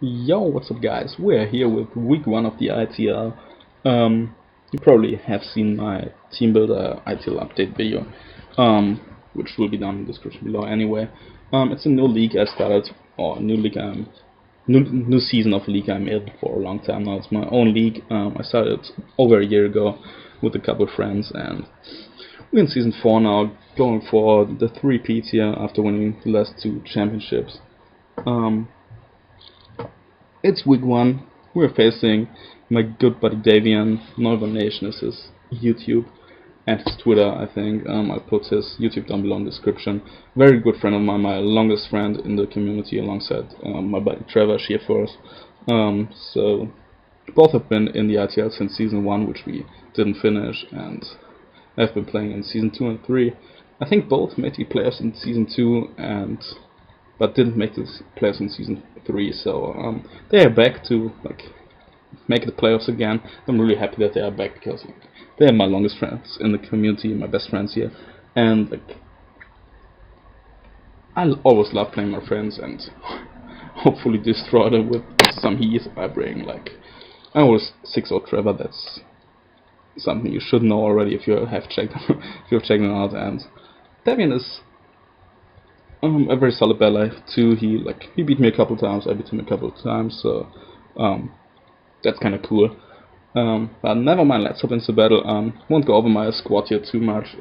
Yo, what's up guys? We're here with week 1 of the ITL. You probably have seen my team builder ITL update video, which will be down in the description below anyway. It's a new league I started, or new league new season of league I'm in for a long time now. It's my own league. I started over a year ago with a couple of friends, and we're in season 4 now, going for the 3-peats here after winning the last 2 championships. It's week 1. We're facing my good buddy Davion. Noiverns Nation is his YouTube and his Twitter, I think. I'll put his YouTube down below in the description. Very good friend of mine, my longest friend in the community alongside my buddy Trevor Shearforth. So both have been in the ITL since season 1, which we didn't finish, and I've been playing in season 2 and 3. I think both made the players in season 2 but didn't make this playoffs in season 3, so they are back to make the playoffs again. I'm really happy that they are back because they are my longest friends in the community, my best friends here, and I always love playing my friends and hopefully destroy them with some heat I bring. I was 6-0 Trevor. That's something you should know already if you have checked if you've checked them out. And Davion is a very solid battler too. He beat me a couple times, I beat him a couple of times, so that's kind of cool. But never mind, let's hop into the battle. Won't go over my squad here too much.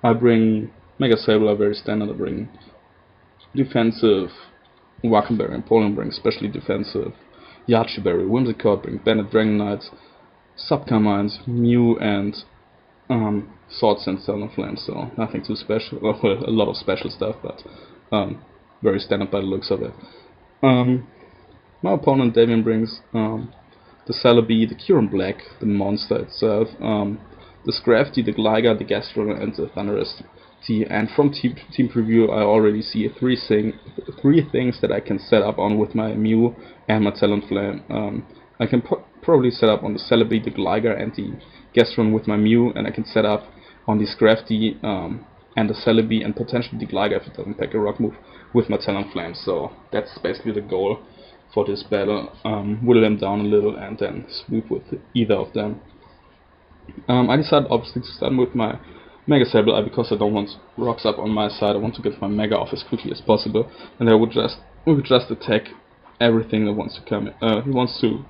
I bring Mega Saber, very standard. I bring defensive Wackenberry, and Poland bring especially defensive Yachiberry, Whimsicott, bring Bandit Dragon Knights, Subcarmines, Mew, and Swords and Flame, so nothing too special. Well, a lot of special stuff, but very standard by the looks of it. My opponent Davion brings the Celebi, the Curon Black, the monster itself, the Scrafty, the Gligar, the Gastron, and the Thunderous T. And from team preview, I already see three things that I can set up on with my Mew and my Talonflame. I can probably set up on the Celebi, the Gligar, and the Gastron with my Mew, and I can set up on the Scrafty and the Celebi, and potentially the Gligar if it doesn't pack a rock move, with my Talonflame. So that's basically the goal for this battle. Whittle them down a little and then swoop with either of them. I decided obviously to start with my Mega Sableye because I don't want rocks up on my side. I want to get my Mega off as quickly as possible, and I would just attack everything that wants to come in. He wants to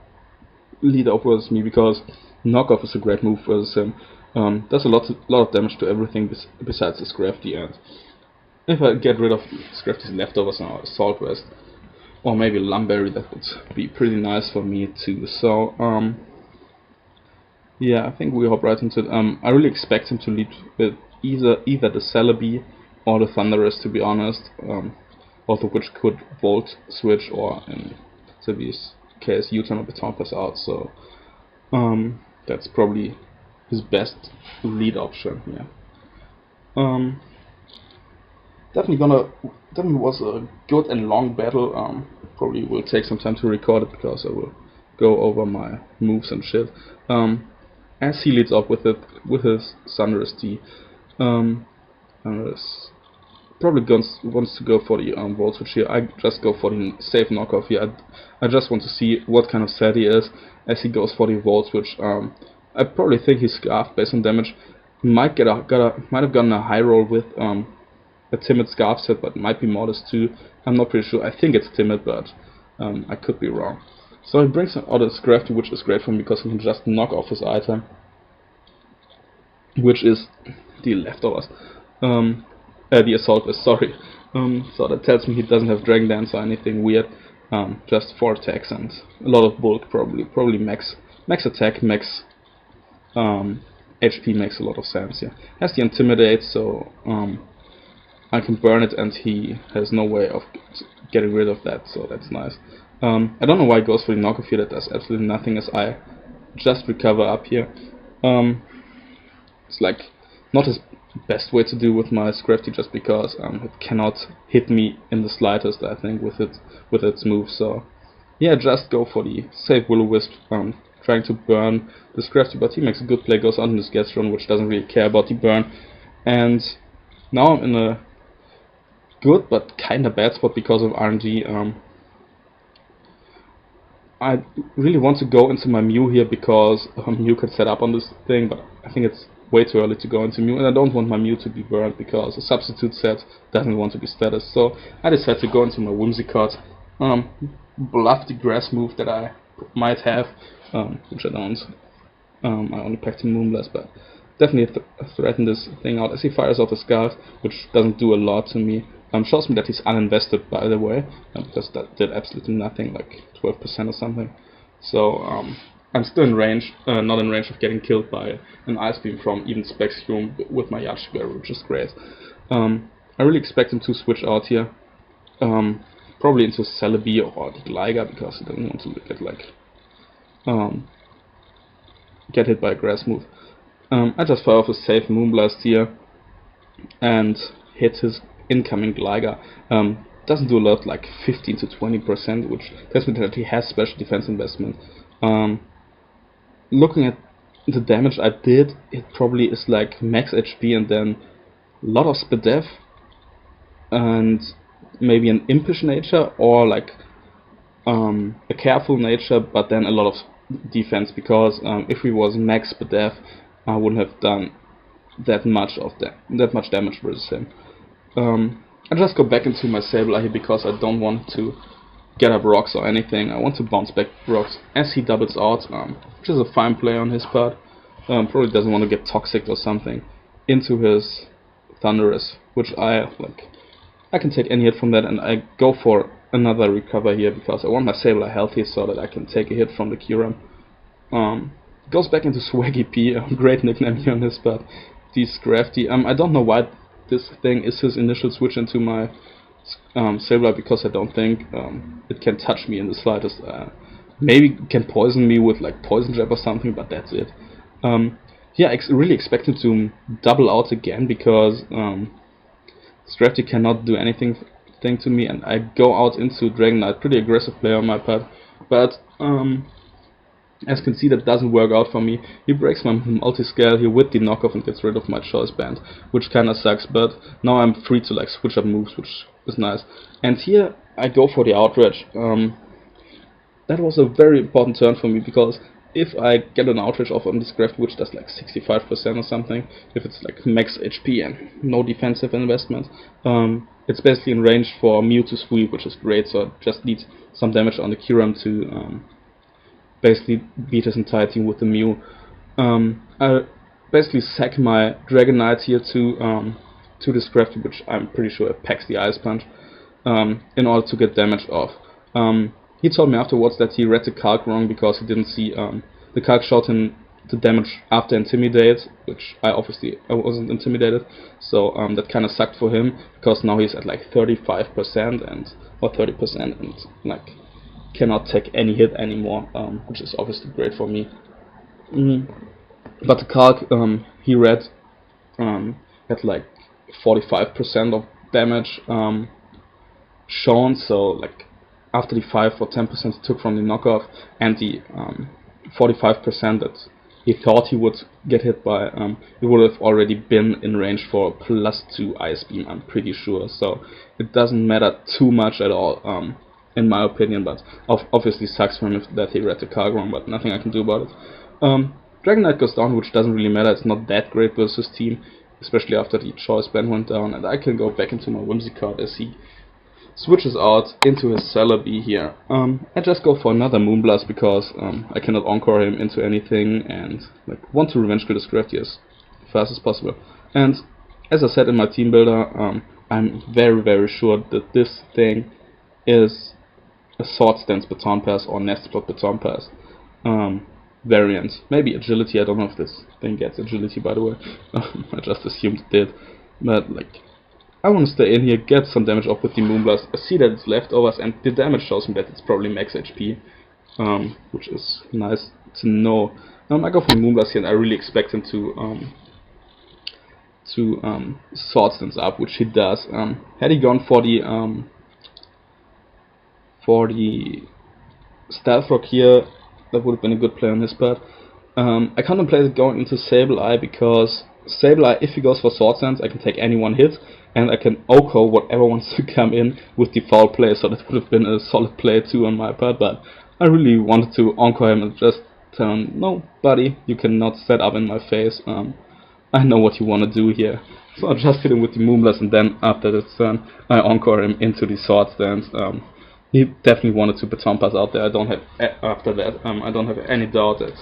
lead up versus me because knockoff is a great move versus him. Does a lot of damage to everything besides the Scrafty, and if I get rid of Scrafty's leftovers now, Assault Vest, or maybe Lumberry, that would be pretty nice for me too. So yeah, I think we hop right into it. I really expect him to lead with either the Celebi or the Thunderous, to be honest. Both of which could Volt switch, or in Celebi's case, U-turn or Baton Pass out. So that's probably his best lead option. Yeah. Definitely was a good and long battle. Probably will take some time to record it because I will go over my moves and shit. As he leads off with his Thunderous T, Thunderous probably wants to go for the Volt Switch here. I just go for the safe knockoff here. I just want to see what kind of set he is as he goes for the Volt Switch. I probably think he's Scarf based on damage. He might have gotten a high roll with a timid Scarf set, but it might be modest too. I'm not pretty sure. I think it's timid, but I could be wrong. So he brings out a Scrafty, which is great for him because he can just knock off his item, which is the leftovers. The Assault Vest, sorry. So that tells me he doesn't have Dragon Dance or anything weird. Just 4 attacks and a lot of bulk, probably max attack, max HP makes a lot of sense. Yeah, has the Intimidate, so I can burn it, and he has no way of getting rid of that, so that's nice. I don't know why he goes for the knockoff here. That does absolutely nothing as I just recover up here. It's not his best way to do with my Scrafty, just because it cannot hit me in the slightest, I think, with its move. So yeah, just go for the safe Will-O-Wisp, trying to burn the Scrafty, but he makes a good play, goes on his Gastron, which doesn't really care about the burn, and now I'm in a good but kinda bad spot because of RNG. I really want to go into my Mew here because Mew could set up on this thing, but I think it's way too early to go into Mew, and I don't want my Mew to be burned because a substitute set doesn't want to be status. So I decided to go into my Whimsicott, bluff the grass move that I might have, which I don't. I only packed in Moonblast, but definitely threaten this thing out as he fires off the Scarf, which doesn't do a lot to me. Shows me that he's uninvested, by the way, because that did absolutely nothing, like 12% or something. So I'm still in range, not in range of getting killed by an Ice Beam from even Specscrew with my Yachiberry, which is great. I really expect him to switch out here, probably into Celebi or the Gligar, because he doesn't want to get like get hit by a grass move. I just fire off a safe Moonblast here and hit his incoming Gligar. Doesn't do a lot, like 15 to 20%, which tells me that he has special defense investment. Looking at the damage I did, it probably is like max HP and then a lot of Spadef and maybe an impish nature, or like a careful nature but then a lot of defense, because if he was max Spadef, I wouldn't have done that much damage versus him. I just go back into my Sableye here because I don't want to get up rocks or anything. I want to bounce back rocks as he doubles out, which is a fine play on his part. Probably doesn't want to get toxic or something into his Thunderous, which I can take any hit from that, and I go for another recover here because I want my Sableye healthy so that I can take a hit from the Kyurem. Goes back into Swaggy P, a great nickname here on his part. He's crafty. I don't know why this thing is his initial switch into my Sableye, because I don't think it can touch me in the slightest. Maybe it can poison me with like Poison Jab or something, but that's it. Yeah, I really expect him to double out again because Scrafty cannot do anything to me, and I go out into Dragonite. Pretty aggressive play on my part, but as you can see, that doesn't work out for me. He breaks my multi-scale here with the knockoff and gets rid of my choice band, which kinda sucks, but now I'm free to like switch up moves, which is nice. And here I go for the outrage. That was a very important turn for me, because if I get an outrage off on this Crafty, which does like 65% or something, if it's like max HP and no defensive investment, it's basically in range for Mew to sweep, which is great, so I just need some damage on the Kyurem to basically beat his entire team with the Mew. I basically sack my Dragonite here to this Crafty, which I'm pretty sure packs the Ice Punch, in order to get damage off. He told me afterwards that he read the calc wrong because he didn't see the calc showed him the damage after Intimidate, which I wasn't intimidated, so that kind of sucked for him, because now he's at like 35% or 30% and like cannot take any hit anymore, which is obviously great for me. But the calc he read had like 45% of damage shown, so like after the 5 or 10% he took from the knockoff and the 45% that he thought he would get hit by, he would have already been in range for +2 Ice Beam, I'm pretty sure, so it doesn't matter too much at all, in my opinion, but obviously sucks for him that he read the card wrong, but nothing I can do about it. Dragonite goes down, which doesn't really matter, it's not that great versus team, especially after the choice band went down, and I can go back into my Whimsicott as he switches out into his Celebi here. I just go for another Moonblast because I cannot encore him into anything, and like want to revenge kill this Crafty as fast as possible. And as I said in my team builder, I'm very, very sure that this thing is a Sword Stance Baton Pass or Nest Block Baton Pass variant. Maybe Agility, I don't know if this thing gets Agility, by the way. I just assumed it did. But like, I want to stay in here, get some damage off with the Moonblast. I see that it's leftovers, and the damage shows me that it's probably max HP, which is nice to know. I go for Moonblast here, and I really expect him to Sword Stance up, which he does. Had he gone for the Stealth Rock here, that would have been a good play on his part. I contemplated going into Sableye because Sableye, if he goes for Sword Stance, I can take any one hit, and I can OHKO whatever wants to come in with the foul play, so that would have been a solid play too on my part, but I really wanted to encore him and just tell him, no, buddy, you cannot set up in my face. I know what you want to do here. So I just hit him with the Moonblast, and then after the turn, I encore him into the sword stance. He definitely wanted to baton pass out there. I don't have after that. I don't have any doubt that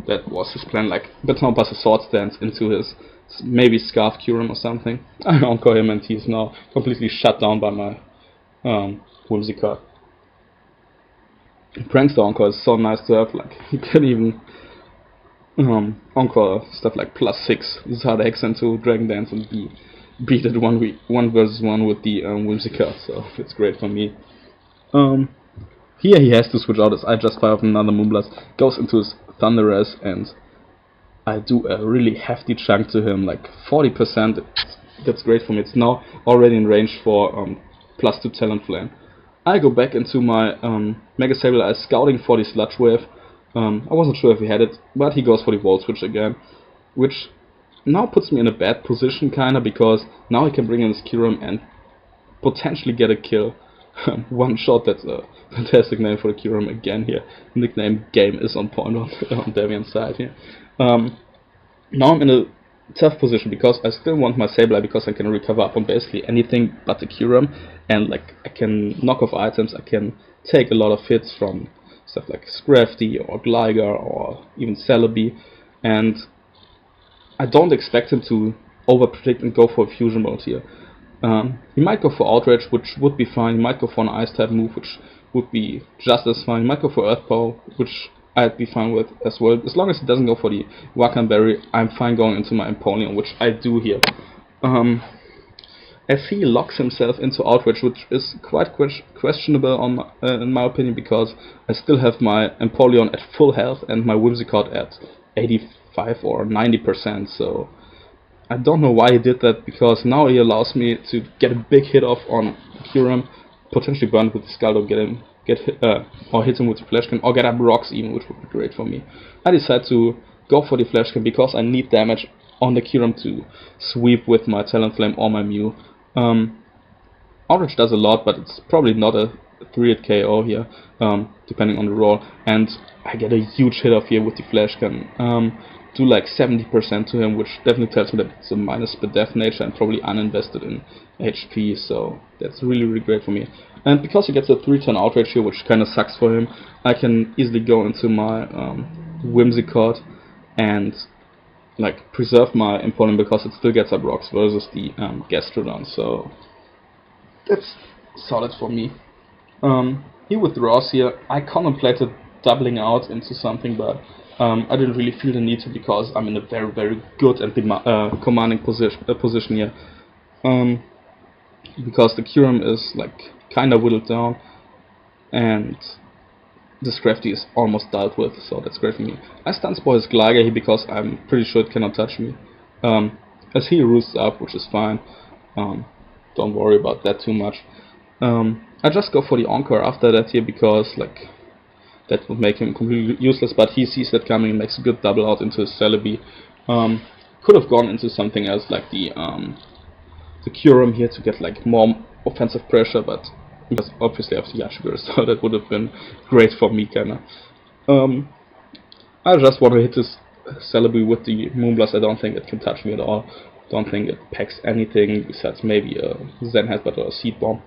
that was his plan. Like baton pass a sword stance into his maybe Scarf Curum or something. I encore him, and he's now completely shut down by my Whimsicott. Prankster encore is so nice to have. Like you can even encore stuff like +6 Zard X into Dragon Dance and beat it 1v1 with the Whimsicott, so it's great for me. Here he has to switch out as I just fire up another Moonblast, goes into his Thunderous, and I do a really hefty chunk to him, like 40%. That's great for me. It's now already in range for +2 Talonflame. I go back into my Mega Sableye scouting for the Sludge Wave. I wasn't sure if he had it, but he goes for the Volt Switch again, which now puts me in a bad position kinda, because now he can bring in his Kyurem and potentially get a kill. One shot, that's a fantastic name for the Kyurem again here. Nickname game is on point on Davion's side here. Now I'm in a tough position because I still want my Sableye, because I can recover up on basically anything but the Kyurem, and like I can knock off items, I can take a lot of hits from stuff like Scrafty or Gligar or even Celebi, and I don't expect him to overpredict and go for a fusion mode here. He might go for Outrage, which would be fine. He might go for an Ice type move, which would be just as fine. He might go for Earth Power, which I'd be fine with as well. As long as he doesn't go for the Wakan Berry, I'm fine going into my Empoleon, which I do here. As he locks himself into Outrage, which is quite questionable on in my opinion, because I still have my Empoleon at full health and my Whimsicott at 85 or 90%, so I don't know why he did that, because now he allows me to get a big hit off on Kyurem, potentially burn with the Scaldo, or hit him with the Flash Can, or get up rocks even, which would be great for me. I decide to go for the Flash Can because I need damage on the Kyurem to sweep with my Talonflame or my Mew. Outrage does a lot, but it's probably not a 3-hit KO here, depending on the roll, and I get a huge hit off here with the Flash Can. Do like 70% to him, which definitely tells me that it's a minus per def nature and probably uninvested in HP, so that's really great for me. And because he gets a 3-turn Outrage here, which kinda sucks for him, I can easily go into my Whimsicott and like preserve my Empoleon, because it still gets up rocks versus the Gastrodon, so that's solid for me. He withdraws here. I contemplated doubling out into something, but I didn't really feel the need to, because I'm in a very good and commanding position here. Because the Kyurem is like kinda whittled down, and the Scrafty is almost dealt with, so that's great for me. I stun Spore his Gligar here because I'm pretty sure it cannot touch me. As he roosts up, which is fine. Don't worry about that too much. I just go for the Encore after that here, because like that would make him completely useless, but he sees that coming and makes a good double out into his Celebi. Could have gone into something else like the Kyurem here to get like more offensive pressure, but because obviously I have the Yashigur, so that would have been great for me kinda. I just want to hit this Celebi with the Moonblast. I don't think it can touch me at all. Don't think it packs anything besides maybe a Zen Headbutt or a Seed Bomb.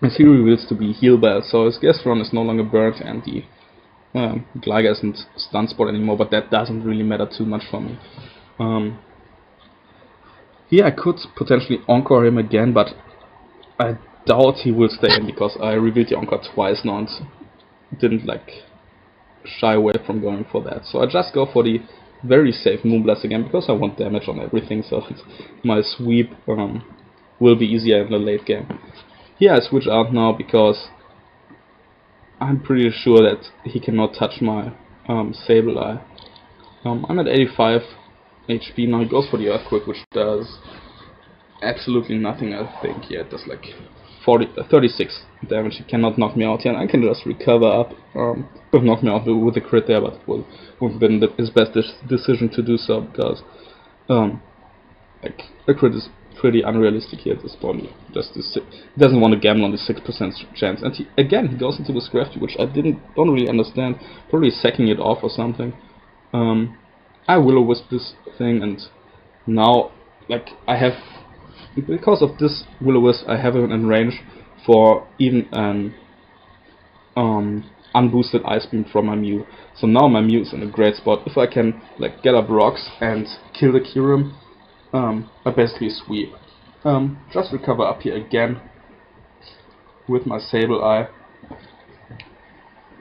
As he reveals to be Heal Bell, so his Gastrodon is no longer burnt, and the Gligar isn't Stun Sport anymore, but that doesn't really matter too much for me. Here I could potentially Encore him again, but I doubt he will stay in, because I revealed the Encore twice now and didn't like shy away from going for that. So I just go for the very safe Moonblast again, because I want damage on everything, so my sweep will be easier in the late game. Here I switch out now because I'm pretty sure that he cannot touch my Sableye. I'm at 85 HP now. He goes for the Earthquake, which does absolutely nothing, I think. Yeah, it does like 36 damage. He cannot knock me out here, and I can just recover up. Could have knocked me out with a crit there, but it would have been his best decision to do so, because like a crit is pretty unrealistic here at this point. Just he doesn't want to gamble on the 6% chance, and he goes into this Crafty, which I don't really understand. Probably sacking it off or something. I Will-O-Wisp this thing, and now like I have, because of this Will-O-Wisp, I have him in range for even an unboosted Ice Beam from my Mew. So now my Mew is in a great spot. If I can like get up rocks and kill the Kyurem, I basically sweep. Just recover up here again with my Sableye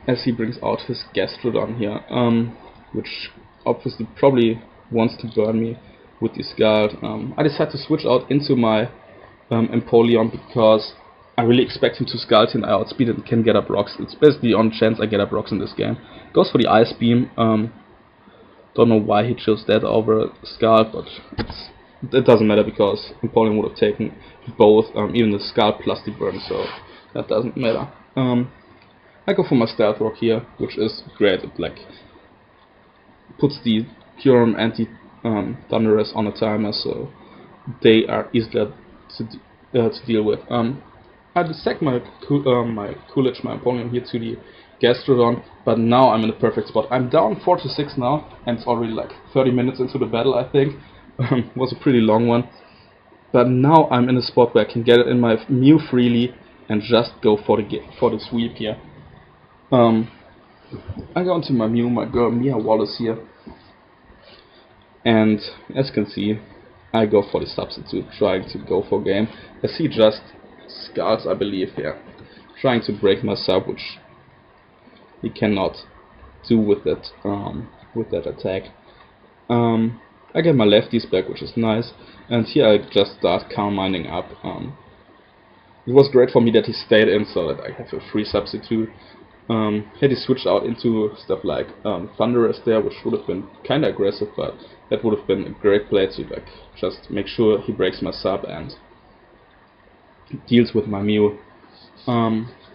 as he brings out his Gastrodon here, which obviously probably wants to burn me with the Scald. I decided to switch out into my Empoleon because I really expect him to Scald and I outspeed it and can get up rocks. It's basically on chance I get up rocks in this game. Goes for the Ice Beam. Don't know why he chose that over Scald, but it doesn't matter because Empoleon would have taken both, even the Scald plus the burn, so that doesn't matter. I go for my Stealth Rock here, which is great. It like puts the Kyurem and the Thundurus on a timer, so they are easier to deal with. I just sack my Coolidge, my Empoleon here to the Gastrodon, but now I'm in a perfect spot. I'm down 4-6 now, and it's already like 30 minutes into the battle, I think. Was a pretty long one, but now I'm in a spot where I can get it in my Mew freely and just go for the sweep here. I go into my Mew, my girl Mia Wallace here, and as you can see, I go for the substitute, trying to go for game, as he just Scalds, I believe, here, trying to break my sub, which he cannot do with that attack. I get my lefties back, which is nice, and here I just start calm minding up. It was great for me that he stayed in so that I have a free substitute. Had he switched out into stuff like Thundurus there, which would have been kinda aggressive, but that would have been a great play to like just make sure he breaks my sub and deals with my Mew.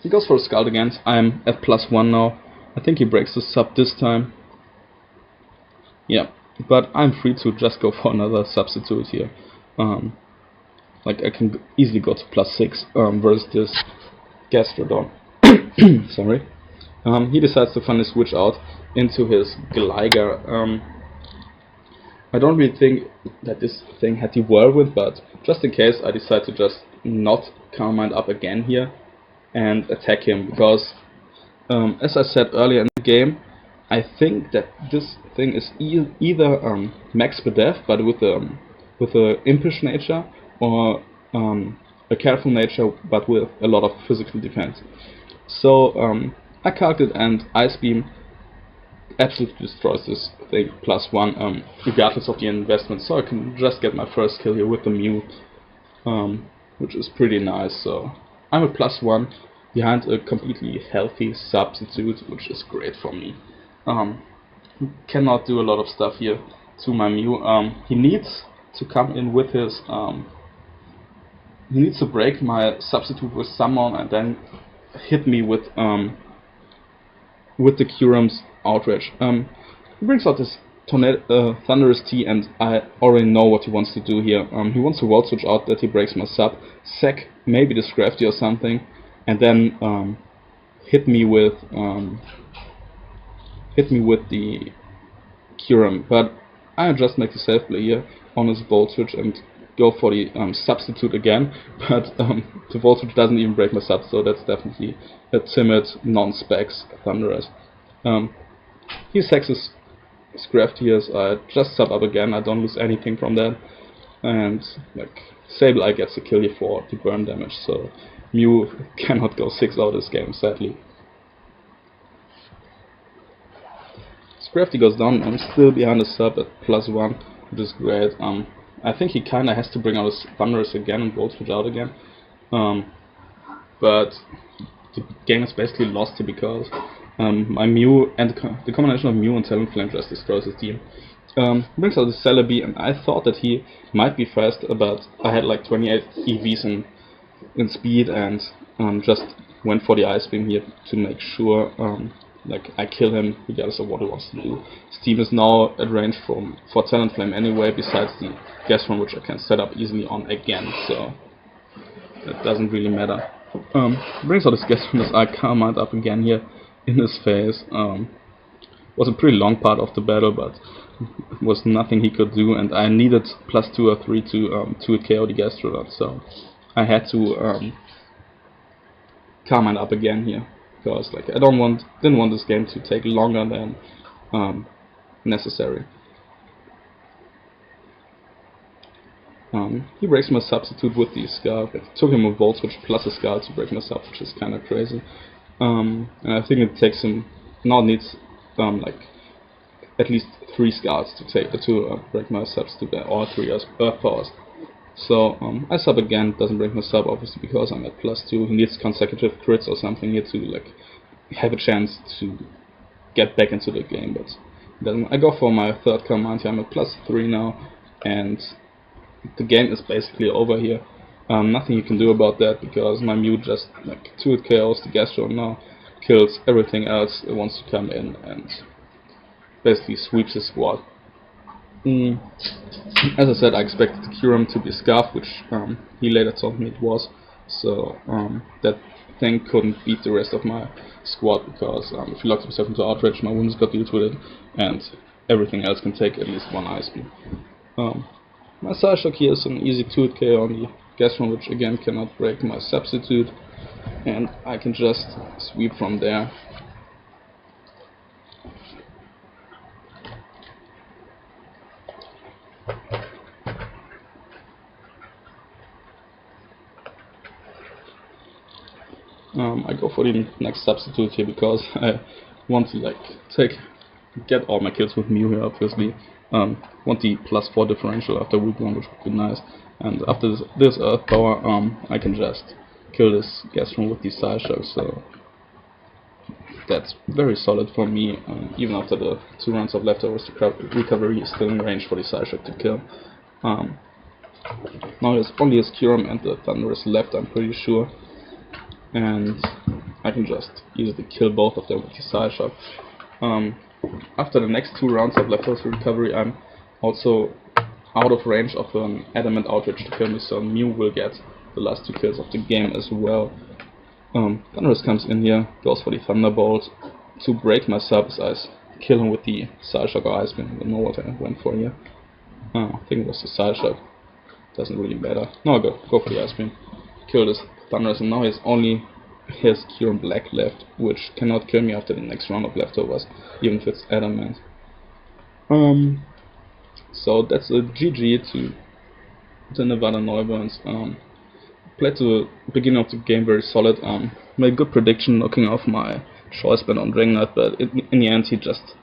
He goes for a Scald again. I'm at +1 now. I think he breaks the sub this time. Yeah, but I'm free to just go for another substitute here. Like I can easily go to +6 versus this Gastrodon. Sorry. He decides to finally switch out into his Gligar. I don't really think that this thing had the Whirlwind, but just in case, I decide to just not Calm Mind up again here and attack him, because as I said earlier in the game, I think that this thing is either max Def but with a impish nature, or a careful nature but with a lot of physical defense. So I calculate, and Ice Beam absolutely destroys this thing +1 regardless of the investment, so I can just get my first kill here with the Mew, which is pretty nice. So I'm at +1 behind a completely healthy substitute, which is great for me. Cannot do a lot of stuff here to my Mew. He needs to come in with his he needs to break my substitute with Summon and then hit me with the Kyurem's Outrage. He brings out this Thundurus T, and I already know what he wants to do here. He wants to Volt Switch out that he breaks my sub, sack maybe this Crafty or something, and then hit me with the Kyurem. But I just make the safe play here on his Volt Switch and go for the substitute again, but the Volt Switch doesn't even break my sub, so that's definitely a timid non-specs Thundurus. He sacks his Scraft here, so I just sub up again, I don't lose anything from that, and like Sableye gets a kill here for the burn damage, so Mew cannot go 6-0 this game, sadly. Scrafty goes down. I'm still behind the sub at +1, which is great. I think he kinda has to bring out his Thundurus again and Volt Switch out again, but the game is basically lost here because my Mew and the combination of Mew and Talonflame just destroys his team. Brings out the Celebi, and I thought that he might be fast, but I had like 28 EVs in speed, and just went for the Ice Beam here to make sure like I kill him regardless of what he wants to do. Steam is now at range for Talonflame anyway, besides the Gastron, which I can set up easily on again, so it doesn't really matter. Brings out his Gastron as I command up again here in his face. Was a pretty long part of the battle, but was nothing he could do, and I needed +2 or 3 to KO the Gastrodon, so I had to command up again here, because like I didn't want this game to take longer than necessary. He breaks my substitute with the Scarf. It took him a Volt Switch plus a Scarf to break my sub, which is kinda crazy. And I think it takes him now needs like at least 3 Scarves to break my subs to all 3 Earth Powers. So I sub again, doesn't break my sub obviously because I'm at +2. He needs consecutive crits or something here to like have a chance to get back into the game, but then I go for my third command here. I'm at +3 now, and the game is basically over here. Nothing you can do about that because my Mew just like 2-hit KOs the Gastron now, kills everything else it wants to come in, and basically sweeps his squad. As I said, I expected the Kyurem to be Scarf, which he later told me it was, so that thing couldn't beat the rest of my squad because if he locks himself into Outrage, my wounds got dealt with it, and everything else can take at least 1 Ice Beam. My Psyshock here is an easy 2-hit KO on the Gastron, which again cannot break my substitute, and I can just sweep from there. I go for the next substitute here because I want to like get all my kills with Mew here, obviously. Want the +4 differential after week 1, which would be nice. And after this Earth Power, I can just kill this Gastron with the Psyshock, so that's very solid for me. Even after the 2 rounds of leftovers, the recovery is still in range for the Psyshock to kill. Now there's only his Kyurem and the Thunderous left, I'm pretty sure. And I can just easily kill both of them with the Psyshock. After the next 2 rounds of leftovers recovery, I'm also out of range of an Adamant Outrage to kill me, so Mew will get the last 2 kills of the game as well. Thunderous comes in here, goes for the Thunderbolt to break my subs. I kill him with the Psyshock or Ice Beam. I don't know what I went for here. I think it was the Psyshock. Doesn't really matter. No, go for the Ice Beam. Kill this Thunderous, and now he's only his Kyurem Black left, which cannot kill me after the next round of leftovers, even if it's Adamant. So that's a GG to the Nevada Noiverns. Played to the beginning of the game very solid. Made a good prediction knocking off my choice band on Dragon Knight, but in the end he just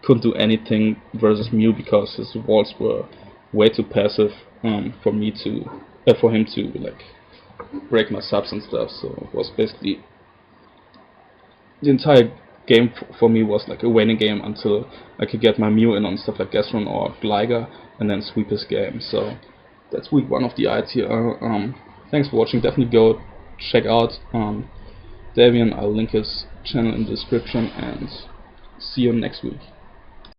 couldn't do anything versus Mew because his walls were way too passive for him to like break my subs and stuff. So it was basically the entire game for me was like a waiting game until I could get my Mew in on stuff like Gastron or Gligar and then sweep his game. So that's week 1 of the ITL. Thanks for watching. Definitely go check out Davion. I'll link his channel in the description, and see you next week.